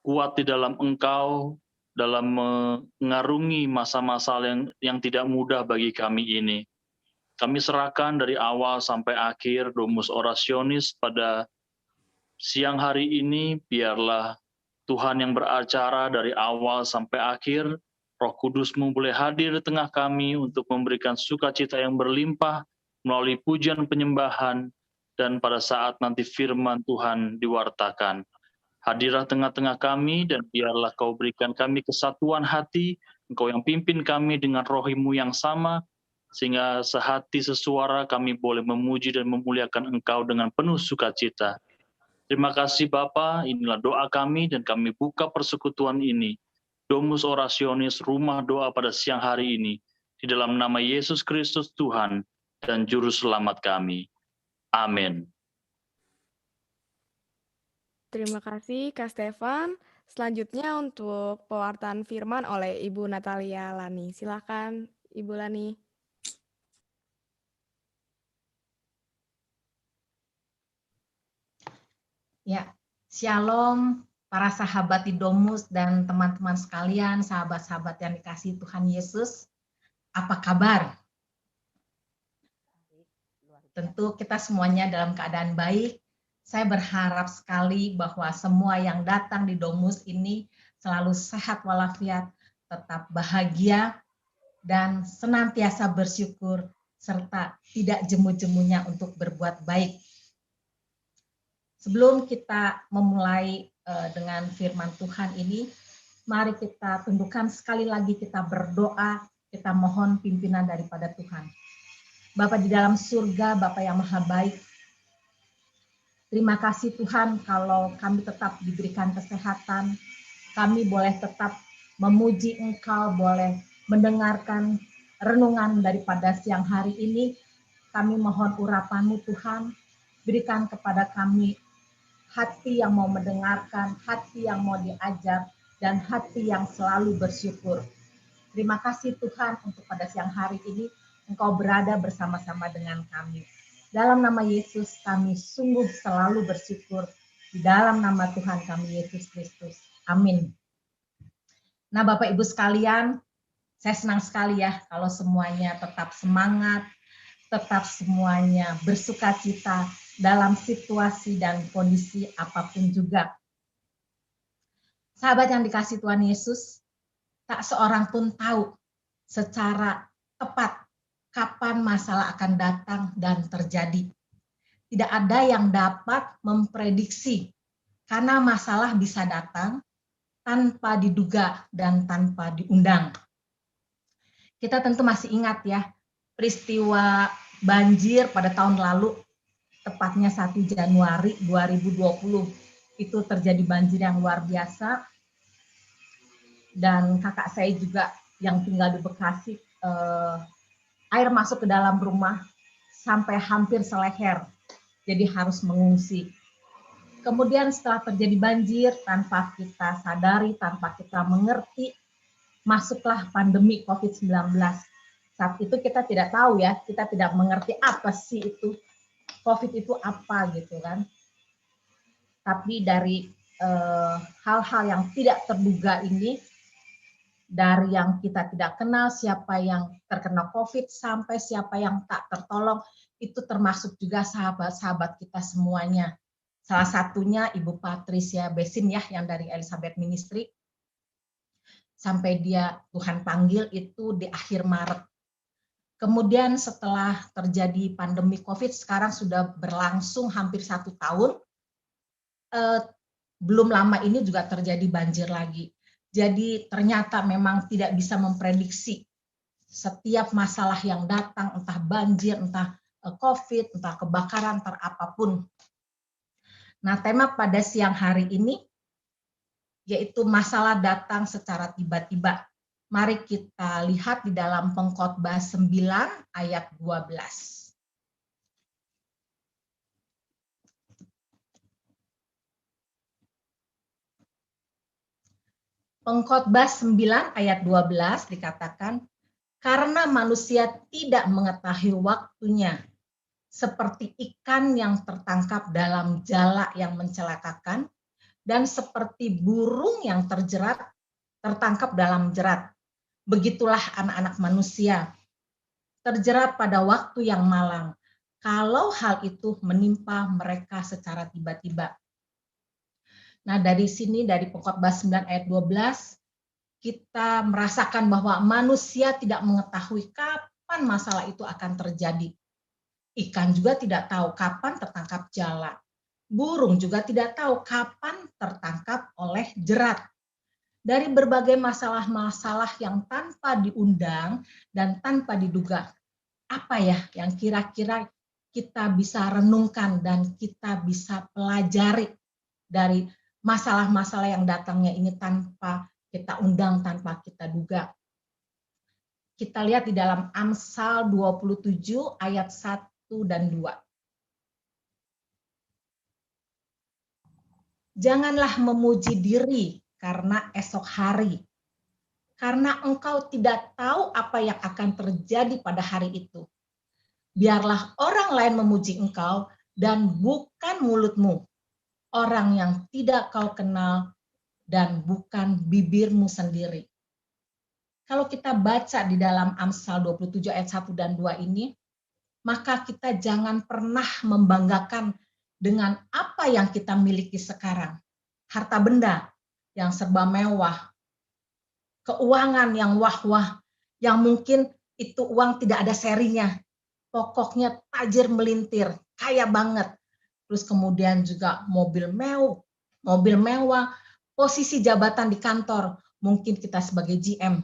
kuat di dalam Engkau, dalam mengarungi masa-masa yang tidak mudah bagi kami ini. Kami serahkan dari awal sampai akhir Domus Orationis pada siang hari ini, biarlah Tuhan yang beracara dari awal sampai akhir, Roh Kudus-Mu boleh hadir di tengah kami untuk memberikan sukacita yang berlimpah melalui pujian penyembahan, dan pada saat nanti firman Tuhan diwartakan. Hadirlah tengah-tengah kami, dan biarlah Kau berikan kami kesatuan hati, Engkau yang pimpin kami dengan roh-Mu yang sama, sehingga sehati sesuara kami boleh memuji dan memuliakan Engkau dengan penuh sukacita. Terima kasih Bapa, inilah doa kami dan kami buka persekutuan ini. Domus Orationis, rumah doa pada siang hari ini. Di dalam nama Yesus Kristus Tuhan dan Juru Selamat kami. Amin. Terima kasih Kak Stefan. Selanjutnya untuk pewartaan firman oleh Ibu Natalia Lani. Silakan Ibu Lani. Ya, Shalom para sahabat di Domus dan teman-teman sekalian, sahabat-sahabat yang dikasihi Tuhan Yesus. Apa kabar? Tentu kita semuanya dalam keadaan baik. Saya berharap sekali bahwa semua yang datang di Domus ini selalu sehat walafiat, tetap bahagia, dan senantiasa bersyukur, serta tidak jemu-jemunya untuk berbuat baik. Sebelum kita memulai dengan firman Tuhan ini, mari kita tundukkan sekali lagi, kita berdoa, kita mohon pimpinan daripada Tuhan. Bapa di dalam surga, Bapa yang maha baik, terima kasih Tuhan kalau kami tetap diberikan kesehatan, kami boleh tetap memuji Engkau, boleh mendengarkan renungan daripada siang hari ini. Kami mohon urapan-Mu Tuhan, berikan kepada kami hati yang mau mendengarkan, hati yang mau diajar, dan hati yang selalu bersyukur. Terima kasih Tuhan untuk pada siang hari ini, Engkau berada bersama-sama dengan kami. Dalam nama Yesus kami sungguh selalu bersyukur. Di dalam nama Tuhan kami Yesus Kristus. Amin. Nah Bapak Ibu sekalian, saya senang sekali ya kalau semuanya tetap semangat, tetap semuanya bersukacita dalam situasi dan kondisi apapun juga. Sahabat yang dikasihi Tuhan Yesus, tak seorang pun tahu secara tepat kapan masalah akan datang dan terjadi. Tidak ada yang dapat memprediksi, karena masalah bisa datang tanpa diduga dan tanpa diundang. Kita tentu masih ingat ya, peristiwa banjir pada tahun lalu, tepatnya 1 Januari 2020, itu terjadi banjir yang luar biasa. Dan kakak saya juga yang tinggal di Bekasi, air masuk ke dalam rumah sampai hampir seleher, jadi harus mengungsi. Kemudian setelah terjadi banjir, tanpa kita sadari, tanpa kita mengerti, masuklah pandemi COVID-19. Saat itu kita tidak tahu ya, kita tidak mengerti apa sih itu, COVID itu apa gitu kan. Tapi dari hal-hal yang tidak terduga ini, dari yang kita tidak kenal, siapa yang terkena COVID, sampai siapa yang tak tertolong, itu termasuk juga sahabat-sahabat kita semuanya. Salah satunya Ibu Patricia Besin ya, yang dari Elizabeth Ministry, sampai dia Tuhan panggil itu di akhir Maret. Kemudian setelah terjadi pandemi COVID, sekarang sudah berlangsung hampir 1 tahun, belum lama ini juga terjadi banjir lagi. Jadi ternyata memang tidak bisa memprediksi setiap masalah yang datang, entah banjir, entah COVID, entah kebakaran, entah apapun. Nah, tema pada siang hari ini yaitu masalah datang secara tiba-tiba. Mari kita lihat di dalam Pengkhotbah 9 ayat 12. Pengkhotbah 9 ayat 12 dikatakan, karena manusia tidak mengetahui waktunya, seperti ikan yang tertangkap dalam jala yang mencelakakan, dan seperti burung yang tertangkap dalam jerat. Begitulah anak-anak manusia, terjerat pada waktu yang malang, kalau hal itu menimpa mereka secara tiba-tiba. Nah, dari sini, dari Pengkhotbah 9 ayat 12, kita merasakan bahwa manusia tidak mengetahui kapan masalah itu akan terjadi. Ikan juga tidak tahu kapan tertangkap jala. Burung juga tidak tahu kapan tertangkap oleh jerat. Dari berbagai masalah-masalah yang tanpa diundang dan tanpa diduga, apa ya yang kira-kira kita bisa renungkan dan kita bisa pelajari dari masalah-masalah yang datangnya ini tanpa kita undang, tanpa kita duga. Kita lihat di dalam Amsal 27 ayat 1 dan 2. Janganlah memuji diri karena esok hari, karena engkau tidak tahu apa yang akan terjadi pada hari itu. Biarlah orang lain memuji engkau dan bukan mulutmu, orang yang tidak kau kenal dan bukan bibirmu sendiri. Kalau kita baca di dalam Amsal 27 ayat 1 dan 2 ini, maka kita jangan pernah membanggakan dengan apa yang kita miliki sekarang. Harta benda yang serba mewah, keuangan yang wah-wah, yang mungkin itu uang tidak ada serinya, pokoknya tajir melintir, kaya banget. Terus kemudian juga mobil mewah, posisi jabatan di kantor, mungkin kita sebagai GM,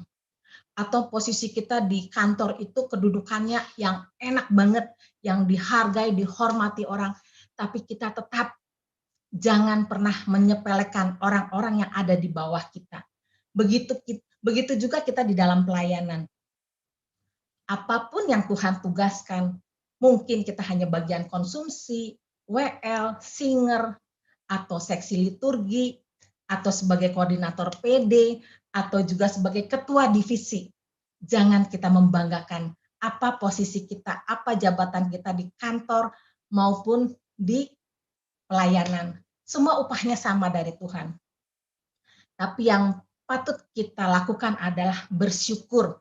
atau posisi kita di kantor itu kedudukannya yang enak banget, yang dihargai, dihormati orang, tapi kita tetap jangan pernah menyepelekan orang-orang yang ada di bawah kita. Begitu juga kita di dalam pelayanan. Apapun yang Tuhan tugaskan, mungkin kita hanya bagian konsumsi, WL, singer, atau seksi liturgi, atau sebagai koordinator PD, atau juga sebagai ketua divisi. Jangan kita membanggakan apa posisi kita, apa jabatan kita di kantor maupun di pelayanan. Semua upahnya sama dari Tuhan. Tapi yang patut kita lakukan adalah bersyukur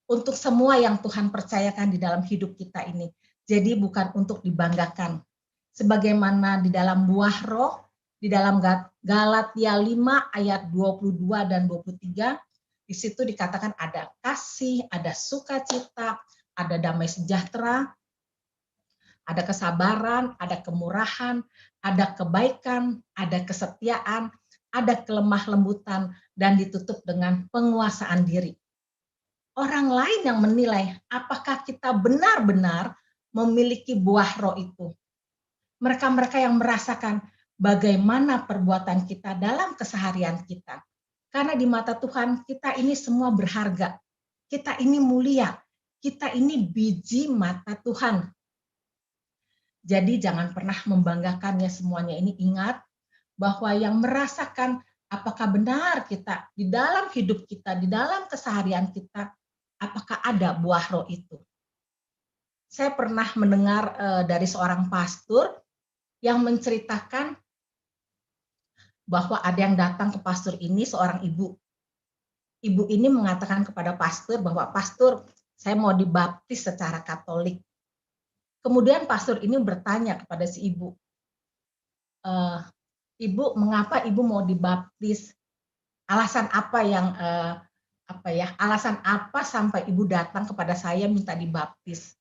untuk semua yang Tuhan percayakan di dalam hidup kita ini. Jadi bukan untuk dibanggakan. Sebagaimana di dalam buah roh, di dalam Galatia 5 ayat 22 dan 23, di situ dikatakan ada kasih, ada sukacita, ada damai sejahtera, ada kesabaran, ada kemurahan, ada kebaikan, ada kesetiaan, ada kelemah lembutan, dan ditutup dengan penguasaan diri. Orang lain yang menilai apakah kita benar-benar memiliki buah roh itu. Mereka-mereka yang merasakan bagaimana perbuatan kita dalam keseharian kita. Karena di mata Tuhan kita ini semua berharga. Kita ini mulia. Kita ini biji mata Tuhan. Jadi jangan pernah membanggakannya semuanya ini. Ingat bahwa yang merasakan apakah benar kita di dalam hidup kita, di dalam keseharian kita, apakah ada buah roh itu. Saya pernah mendengar dari seorang pastor yang menceritakan bahwa ada yang datang ke pastor ini, seorang ibu. Ibu ini mengatakan kepada pastor bahwa, "Pastor, saya mau dibaptis secara Katolik." Kemudian pastor ini bertanya kepada si ibu, "Ibu, mengapa ibu mau dibaptis? Alasan apa yang alasan apa sampai ibu datang kepada saya minta dibaptis?"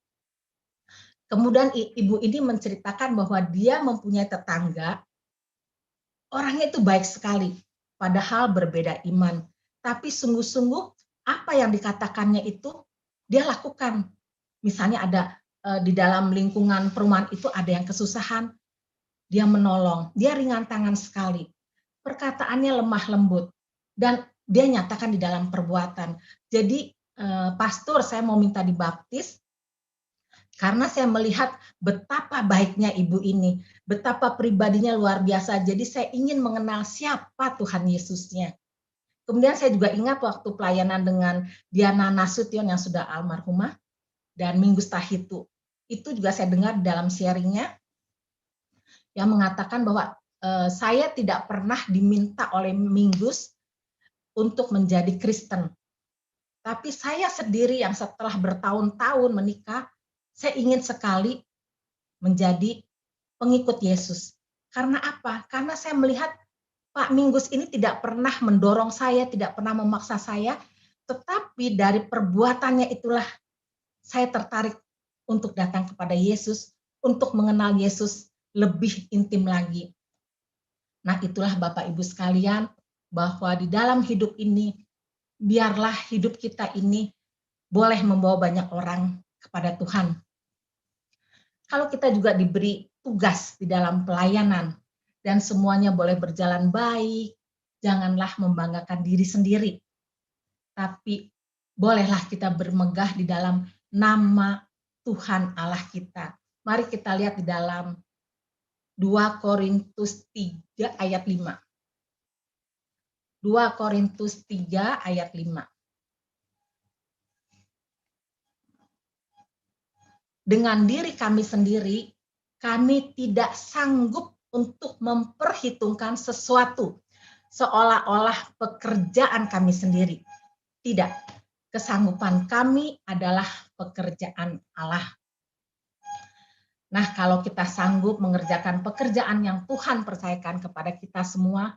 Kemudian ibu ini menceritakan bahwa dia mempunyai tetangga, orangnya itu baik sekali, padahal berbeda iman. Tapi sungguh-sungguh apa yang dikatakannya itu dia lakukan. Misalnya ada di dalam lingkungan perumahan itu ada yang kesusahan, dia menolong, dia ringan tangan sekali. Perkataannya lemah lembut, dan dia nyatakan di dalam perbuatan. Jadi, "Pastor, saya mau minta dibaptis, karena saya melihat betapa baiknya ibu ini, betapa pribadinya luar biasa, jadi saya ingin mengenal siapa Tuhan Yesusnya." Kemudian saya juga ingat waktu pelayanan dengan Diana Nasution yang sudah almarhumah, dan Minggu Stahitu, itu juga saya dengar dalam sharingnya, yang mengatakan bahwa saya tidak pernah diminta oleh Minggus untuk menjadi Kristen. Tapi saya sendiri yang setelah bertahun-tahun menikah, saya ingin sekali menjadi pengikut Yesus. Karena apa? Karena saya melihat Pak Minggus ini tidak pernah mendorong saya, tidak pernah memaksa saya, tetapi dari perbuatannya itulah saya tertarik untuk datang kepada Yesus, untuk mengenal Yesus lebih intim lagi. Nah, itulah Bapak Ibu sekalian, bahwa di dalam hidup ini, biarlah hidup kita ini boleh membawa banyak orang kepada Tuhan. Kalau kita juga diberi tugas di dalam pelayanan, dan semuanya boleh berjalan baik, janganlah membanggakan diri sendiri. Tapi bolehlah kita bermegah di dalam nama Tuhan Allah kita. Mari kita lihat di dalam 2 Korintus 3 ayat 5. 2 Korintus 3 ayat 5. Dengan diri kami sendiri, kami tidak sanggup untuk memperhitungkan sesuatu seolah-olah pekerjaan kami sendiri. Tidak, kesanggupan kami adalah pekerjaan Allah. Nah, kalau kita sanggup mengerjakan pekerjaan yang Tuhan percayakan kepada kita semua,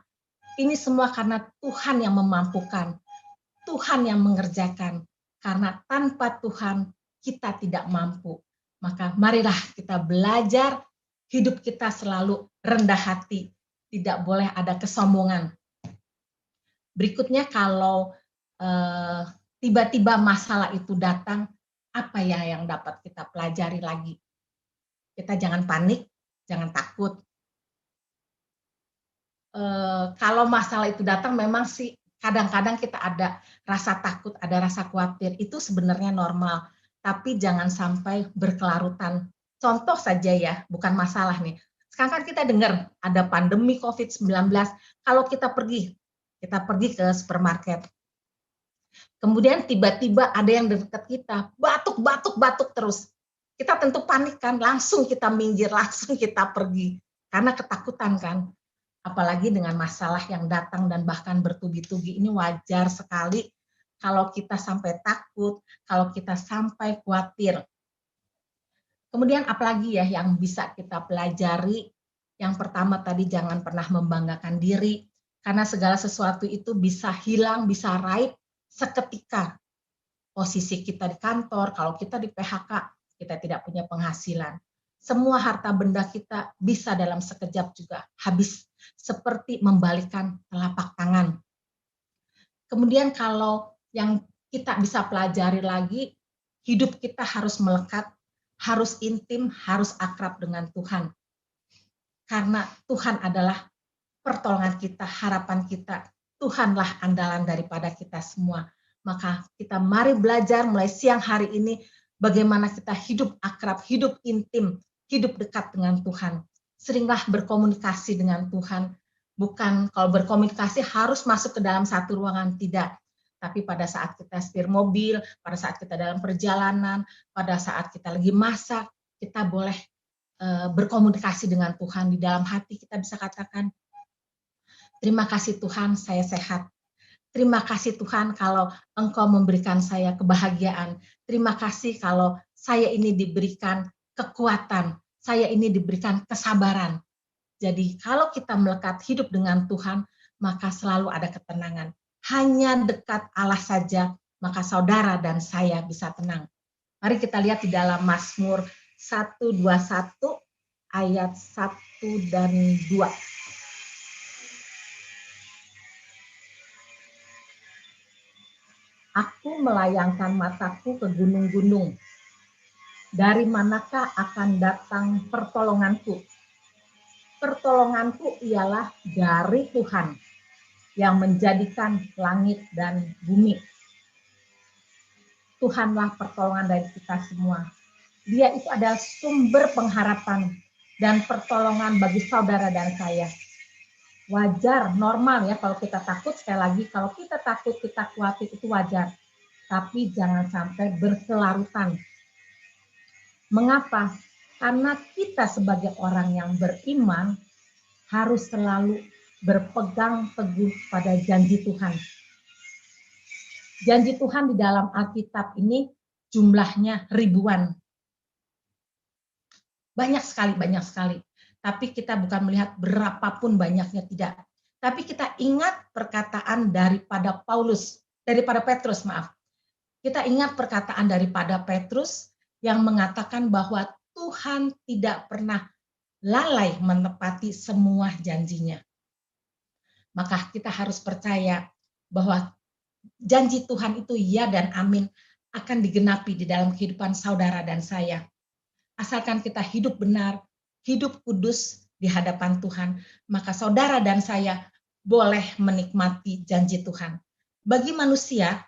ini semua karena Tuhan yang memampukan, Tuhan yang mengerjakan. Karena tanpa Tuhan kita tidak mampu. Maka marilah kita belajar hidup kita selalu rendah hati, tidak boleh ada kesombongan. Berikutnya kalau tiba-tiba masalah itu datang, apa ya yang dapat kita pelajari lagi? Kita jangan panik, jangan takut. Kalau masalah itu datang memang sih kadang-kadang kita ada rasa takut, ada rasa khawatir, itu sebenarnya normal. Tapi jangan sampai berkelarutan. Contoh saja ya, bukan masalah nih. Sekarang kan kita dengar ada pandemi COVID-19, kalau kita pergi ke supermarket. Kemudian tiba-tiba ada yang dekat kita, batuk terus. Kita tentu panik kan, langsung kita minggir, langsung kita pergi. Karena ketakutan kan. Apalagi dengan masalah yang datang dan bahkan bertubi-tubi, ini wajar sekali kalau kita sampai takut, kalau kita sampai khawatir. Kemudian apalagi ya yang bisa kita pelajari? Yang pertama tadi jangan pernah membanggakan diri, karena segala sesuatu itu bisa hilang, bisa raib seketika. Posisi kita di kantor, kalau kita di PHK, kita tidak punya penghasilan. Semua harta benda kita bisa dalam sekejap juga habis, seperti membalikan telapak tangan. Kemudian kalau yang kita bisa pelajari lagi, hidup kita harus melekat, harus intim, harus akrab dengan Tuhan. Karena Tuhan adalah pertolongan kita, harapan kita. Tuhanlah andalan daripada kita semua. Maka kita mari belajar mulai siang hari ini bagaimana kita hidup akrab, hidup intim, hidup dekat dengan Tuhan. Seringlah berkomunikasi dengan Tuhan. Bukan kalau berkomunikasi harus masuk ke dalam satu ruangan, tidak. Tapi pada saat kita setir mobil, pada saat kita dalam perjalanan, pada saat kita lagi masak, kita boleh berkomunikasi dengan Tuhan. Di dalam hati kita bisa katakan, terima kasih Tuhan, saya sehat. Terima kasih Tuhan kalau Engkau memberikan saya kebahagiaan. Terima kasih kalau saya ini diberikan kekuatan, saya ini diberikan kesabaran. Jadi kalau kita melekat hidup dengan Tuhan, maka selalu ada ketenangan. Hanya dekat Allah saja, maka saudara dan saya bisa tenang. Mari kita lihat di dalam Mazmur 121 ayat 1 dan 2. Aku melayangkan mataku ke gunung-gunung. Dari manakah akan datang pertolonganku? Pertolonganku ialah dari Tuhan yang menjadikan langit dan bumi. Tuhanlah pertolongan dari kita semua. Dia itu adalah sumber pengharapan dan pertolongan bagi saudara dan saya. Wajar, normal ya kalau kita takut, sekali lagi kalau kita takut, kita khawatir itu wajar. Tapi jangan sampai berkelarutan. Mengapa? Karena kita sebagai orang yang beriman harus selalu berpegang teguh pada janji Tuhan. Janji Tuhan di dalam Alkitab ini jumlahnya ribuan. Banyak sekali. Tapi kita bukan melihat berapapun banyaknya, tidak. Tapi kita ingat perkataan daripada Petrus. Kita ingat perkataan daripada Petrus yang mengatakan bahwa Tuhan tidak pernah lalai menepati semua janjinya. Maka kita harus percaya bahwa janji Tuhan itu ya dan amin akan digenapi di dalam kehidupan saudara dan saya. Asalkan kita hidup benar, hidup kudus di hadapan Tuhan, maka saudara dan saya boleh menikmati janji Tuhan. Bagi manusia,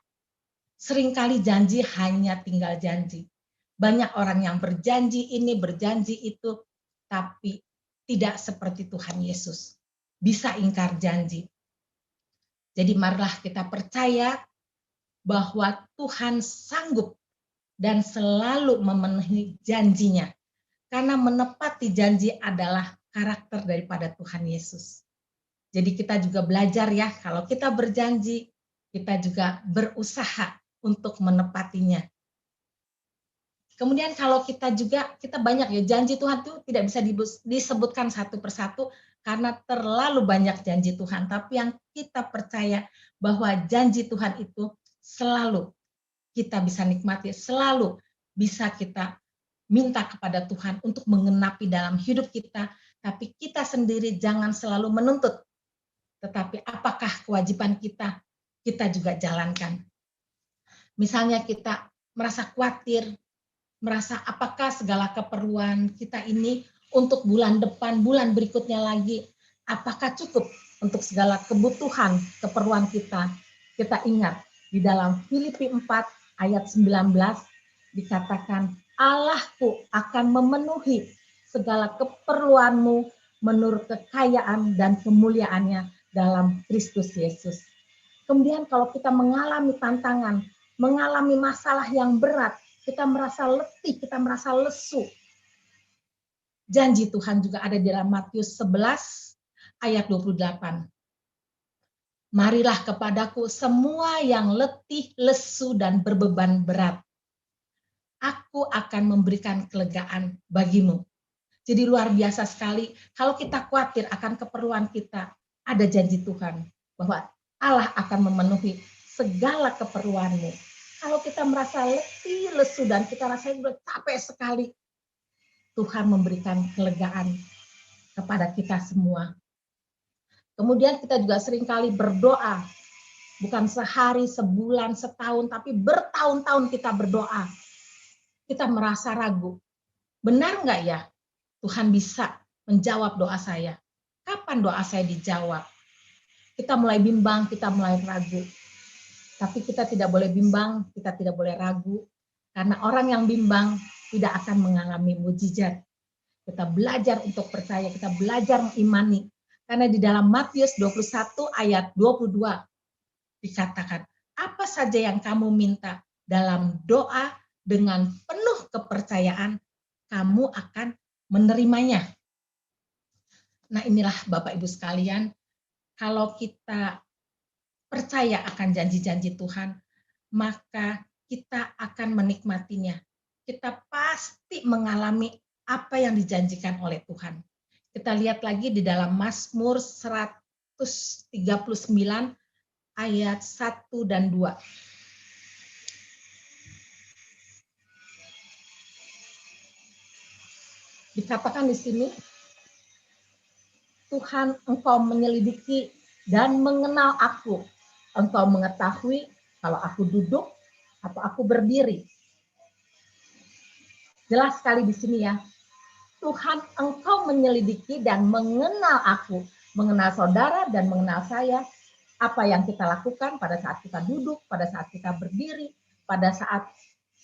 seringkali janji hanya tinggal janji. Banyak orang yang berjanji ini, berjanji itu, tapi tidak seperti Tuhan Yesus. Bisa ingkar janji. Jadi marilah kita percaya bahwa Tuhan sanggup dan selalu memenuhi janjinya. Karena menepati janji adalah karakter daripada Tuhan Yesus. Jadi kita juga belajar ya, kalau kita berjanji, kita juga berusaha untuk menepatinya. Kemudian kalau kita banyak ya, janji Tuhan itu tidak bisa disebutkan satu persatu karena terlalu banyak janji Tuhan. Tapi yang kita percaya bahwa janji Tuhan itu selalu kita bisa nikmati, selalu bisa kita minta kepada Tuhan untuk mengenapi dalam hidup kita, tapi kita sendiri jangan selalu menuntut. Tetapi apakah kewajiban kita juga jalankan. Misalnya kita merasa khawatir, merasa apakah segala keperluan kita ini untuk bulan depan, bulan berikutnya lagi, apakah cukup untuk segala kebutuhan, keperluan kita. Kita ingat di dalam Filipi 4 ayat 19 dikatakan, Allahku akan memenuhi segala keperluanmu menurut kekayaan dan kemuliaannya dalam Kristus Yesus. Kemudian kalau kita mengalami tantangan, mengalami masalah yang berat, kita merasa letih, kita merasa lesu. Janji Tuhan juga ada di dalam Matius 11 ayat 28. Marilah kepadaku semua yang letih, lesu, dan berbeban berat. Aku akan memberikan kelegaan bagimu. Jadi luar biasa sekali. Kalau kita khawatir akan keperluan kita, ada janji Tuhan bahwa Allah akan memenuhi segala keperluanmu. Kalau kita merasa letih, lesu, dan kita rasanya udah capek sekali, Tuhan memberikan kelegaan kepada kita semua. Kemudian kita juga seringkali berdoa, bukan sehari, sebulan, setahun, tapi bertahun-tahun kita berdoa. Kita merasa ragu. Benar nggak ya Tuhan bisa menjawab doa saya? Kapan doa saya dijawab? Kita mulai bimbang, kita mulai ragu. Tapi kita tidak boleh bimbang, kita tidak boleh ragu. Karena orang yang bimbang tidak akan mengalami mujizat. Kita belajar untuk percaya, kita belajar mengimani. Karena di dalam Matius 21 ayat 22 dikatakan, apa saja yang kamu minta dalam doa dengan penuh kepercayaan, kamu akan menerimanya. Nah inilah Bapak Ibu sekalian, kalau kita percaya akan janji-janji Tuhan, maka kita akan menikmatinya. Kita pasti mengalami apa yang dijanjikan oleh Tuhan. Kita lihat lagi di dalam Mazmur 139 ayat 1 dan 2. Dikatakan di sini, Tuhan, Engkau menyelidiki dan mengenal aku. Engkau mengetahui kalau aku duduk atau aku berdiri. Jelas sekali di sini ya. Tuhan, Engkau menyelidiki dan mengenal aku, mengenal saudara dan mengenal saya, apa yang kita lakukan pada saat kita duduk, pada saat kita berdiri, pada saat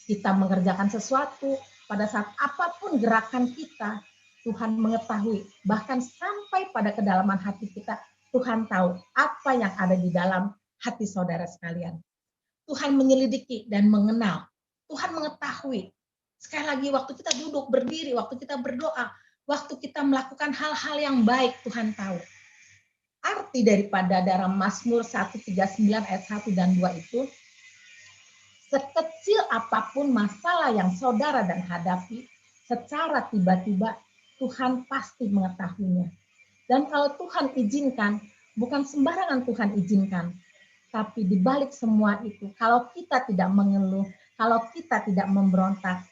kita mengerjakan sesuatu, pada saat apapun gerakan kita, Tuhan mengetahui, bahkan sampai pada kedalaman hati kita, Tuhan tahu apa yang ada di dalam hati saudara sekalian. Tuhan menyelidiki dan mengenal, Tuhan mengetahui. Sekali lagi, waktu kita duduk, berdiri, waktu kita berdoa, Waktu kita melakukan hal-hal yang baik, Tuhan tahu. Arti daripada dalam Mazmur 139 ayat 1 dan 2 itu, sekecil apapun masalah yang saudara dan hadapi, secara tiba-tiba Tuhan pasti mengetahuinya. Dan kalau Tuhan izinkan, bukan sembarangan Tuhan izinkan, tapi di balik semua itu, kalau kita tidak mengeluh, kalau kita tidak memberontak,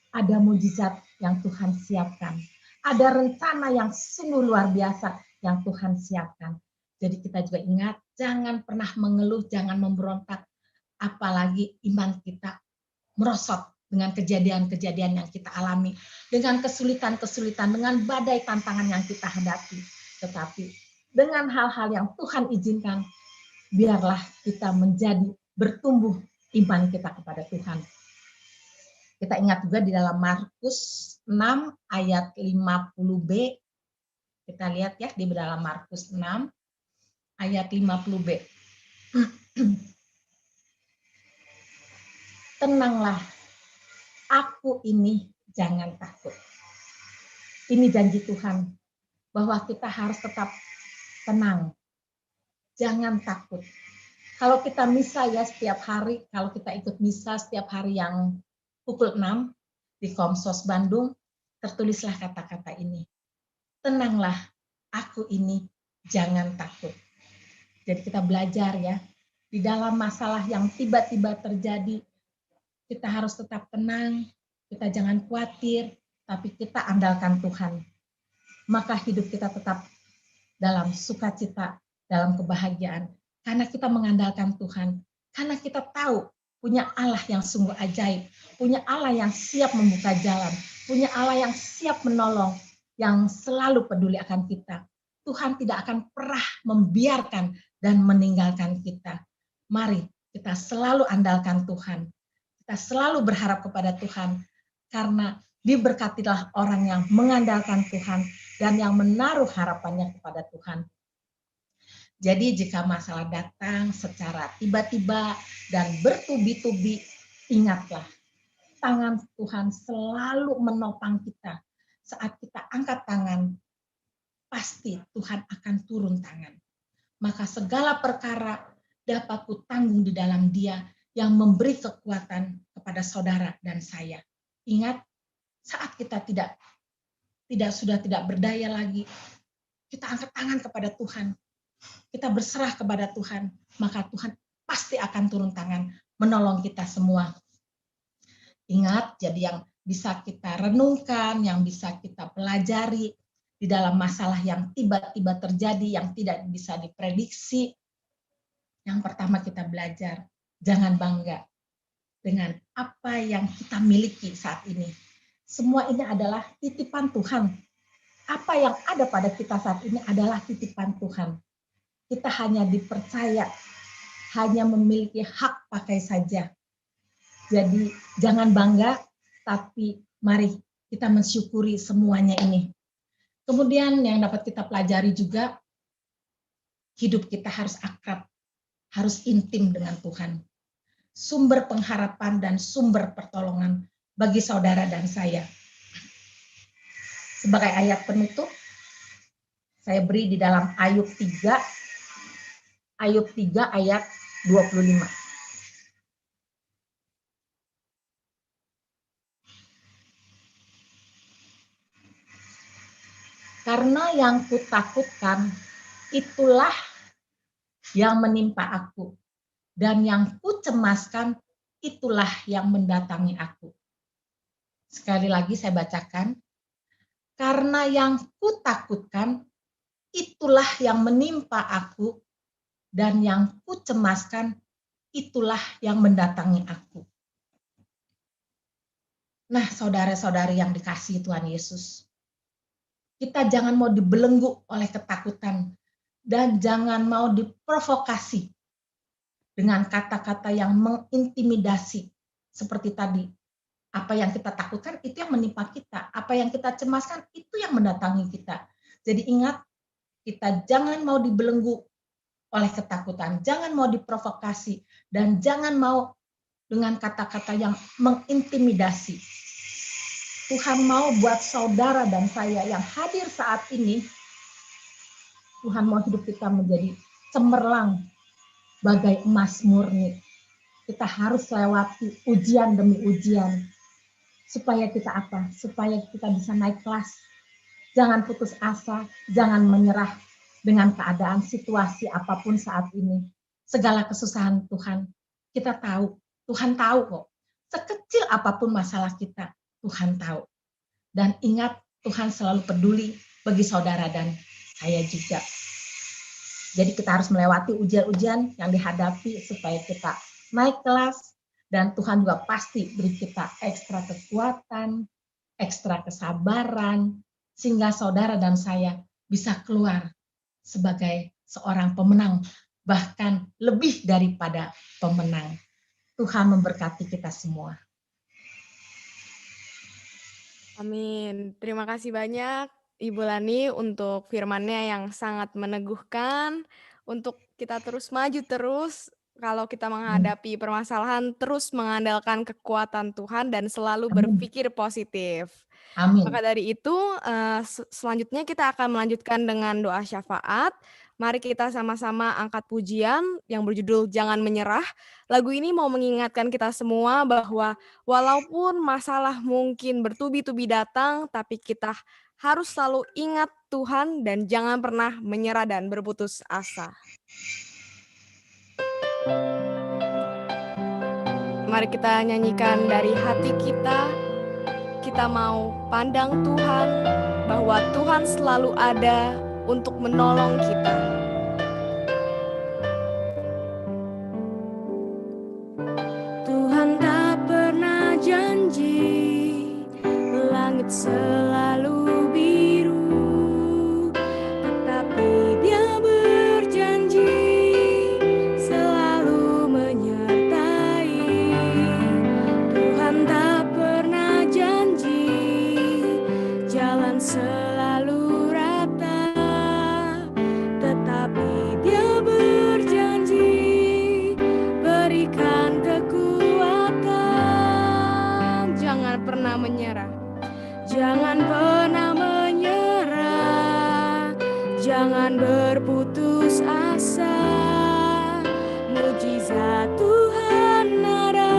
ada mujizat yang Tuhan siapkan. Ada rencana yang sungguh luar biasa yang Tuhan siapkan. Jadi kita juga ingat, jangan pernah mengeluh, jangan memberontak, apalagi iman kita merosot dengan kejadian-kejadian yang kita alami, dengan kesulitan-kesulitan, dengan badai tantangan yang kita hadapi. Tetapi dengan hal-hal yang Tuhan izinkan, biarlah kita menjadi bertumbuh iman kita kepada Tuhan. Kita ingat juga di dalam Markus 6 ayat 50b. Kita lihat ya di dalam Markus 6 ayat 50b. Tenanglah, aku ini jangan takut. Ini janji Tuhan bahwa kita harus tetap tenang. Jangan takut. Kalau kita misa ya setiap hari, kalau kita ikut misa setiap hari yang pukul 6 di Komsos Bandung, tertulislah kata-kata ini. Tenanglah, aku ini jangan takut. Jadi kita belajar ya, di dalam masalah yang tiba-tiba terjadi, kita harus tetap tenang, kita jangan khawatir, tapi kita andalkan Tuhan. Maka hidup kita tetap dalam sukacita, dalam kebahagiaan. Karena kita mengandalkan Tuhan, karena kita tahu punya Allah yang sungguh ajaib, punya Allah yang siap membuka jalan, punya Allah yang siap menolong, yang selalu peduli akan kita. Tuhan tidak akan pernah membiarkan dan meninggalkan kita. Mari kita selalu andalkan Tuhan. Kita selalu berharap kepada Tuhan, karena diberkatilah orang yang mengandalkan Tuhan dan yang menaruh harapannya kepada Tuhan. Jadi jika masalah datang secara tiba-tiba dan bertubi-tubi, ingatlah, tangan Tuhan selalu menopang kita. Saat kita angkat tangan, pasti Tuhan akan turun tangan. Maka segala perkara dapat kutanggung di dalam Dia yang memberi kekuatan kepada saudara dan saya. Ingat, saat kita sudah tidak berdaya lagi, kita angkat tangan kepada Tuhan. Kita berserah kepada Tuhan, maka Tuhan pasti akan turun tangan menolong kita semua. Ingat, jadi yang bisa kita renungkan, yang bisa kita pelajari di dalam masalah yang tiba-tiba terjadi, yang tidak bisa diprediksi. Yang pertama kita belajar, jangan bangga dengan apa yang kita miliki saat ini. Semua ini adalah titipan Tuhan. Apa yang ada pada kita saat ini adalah titipan Tuhan. Kita hanya dipercaya, hanya memiliki hak pakai saja. Jadi jangan bangga, tapi mari kita mensyukuri semuanya ini. Kemudian yang dapat kita pelajari juga, hidup kita harus akrab, harus intim dengan Tuhan. Sumber pengharapan dan sumber pertolongan bagi saudara dan saya. Sebagai ayat penutup, saya beri di dalam Ayub 3 ayat 25. Karena yang kutakutkan itulah yang menimpa aku, dan yang kucemaskan itulah yang mendatangi aku. Sekali lagi saya bacakan. Karena yang kutakutkan itulah yang menimpa aku, dan yang kucemaskan itulah yang mendatangi aku. Nah, saudara-saudari yang dikasihi Tuhan Yesus, kita jangan mau dibelenggu oleh ketakutan dan jangan mau diprovokasi dengan kata-kata yang mengintimidasi seperti tadi. Apa yang kita takutkan itu yang menimpa kita, apa yang kita cemaskan itu yang mendatangi kita. Jadi ingat, kita jangan mau dibelenggu oleh ketakutan, jangan mau diprovokasi, dan jangan mau dengan kata-kata yang mengintimidasi. Tuhan mau buat saudara dan saya yang hadir saat ini, Tuhan mau hidup kita menjadi cemerlang bagai emas murni. Kita harus lewati ujian demi ujian. Supaya kita apa? Supaya kita bisa naik kelas. Jangan putus asa, jangan menyerah dengan keadaan situasi apapun saat ini. Segala kesusahan Tuhan, kita tahu. Tuhan tahu kok. Sekecil apapun masalah kita, Tuhan tahu. Dan ingat, Tuhan selalu peduli bagi saudara dan saya juga. Jadi kita harus melewati ujian-ujian yang dihadapi supaya kita naik kelas, dan Tuhan juga pasti beri kita ekstra kekuatan, ekstra kesabaran, sehingga saudara dan saya bisa keluar sebagai seorang pemenang, bahkan lebih daripada pemenang. Tuhan memberkati kita semua. Amin. Terima kasih banyak Ibu Lani untuk firman-Nya yang sangat meneguhkan untuk kita terus maju terus kalau kita menghadapi permasalahan, terus mengandalkan kekuatan Tuhan dan selalu Amin. berpikir positif. Amin. Maka dari itu, selanjutnya kita akan melanjutkan dengan doa syafaat. Mari kita sama-sama angkat pujian yang berjudul Jangan Menyerah. Lagu ini mau mengingatkan kita semua bahwa walaupun masalah mungkin bertubi-tubi datang, tapi kita harus selalu ingat Tuhan dan jangan pernah menyerah dan berputus asa. Mari kita nyanyikan dari hati kita. Kita mau pandang Tuhan, bahwa Tuhan selalu ada untuk menolong kita. Tuhan tak pernah janji langit selalu biru, tetapi Dia berjanji selalu menyertai. Tuhan tak pernah janji jalan selalu rata, tetapi Dia berjanji berikan kekuatan. Jangan pernah menyerah, jangan pernah menyerah, jangan berputus asa. Mujizat Tuhan ada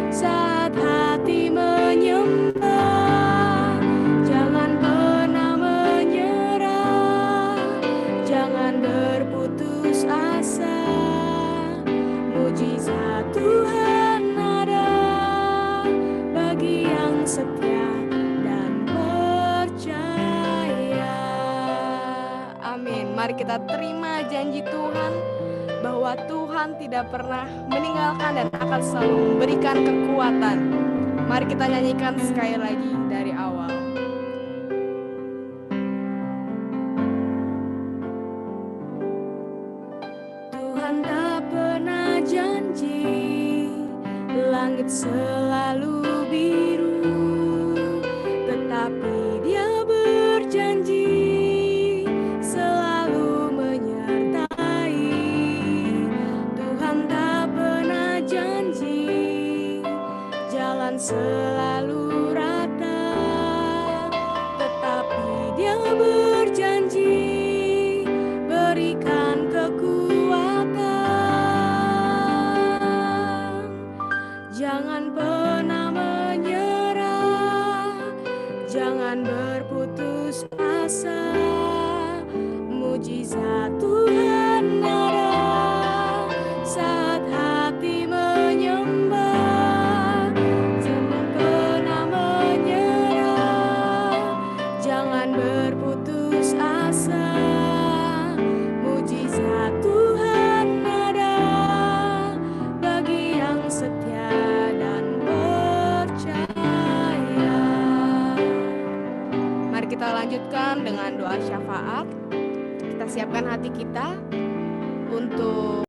saat hati menyembah. Jangan pernah menyerah, jangan berputus asa. Mujizat Tuhan ada bagi yang setia dan percaya. Amin. Mari kita terima janji Tuhan bahwa Tuhan tidak pernah meninggalkan dan akan selalu memberikan kekuatan. Mari kita nyanyikan sekali lagi dari awal. Tuhan tak pernah janji langit selalu biru, tetapi Dia berjanji selalu menyertai. Tuhan tak pernah janji jalan selalu rata, tetapi Dia berjanji berikan kekuatan. Jangan pernah menyerah, jangan berputus asa. Mujizat Tuhan ada saat hati menyembah. Jangan pernah menyerah, jangan berputus asa. Mujizat Tuhan ada bagi yang setia dan percaya. Mari kita lanjutkan dengan doa syafaat. Kita siapkan hati kita untuk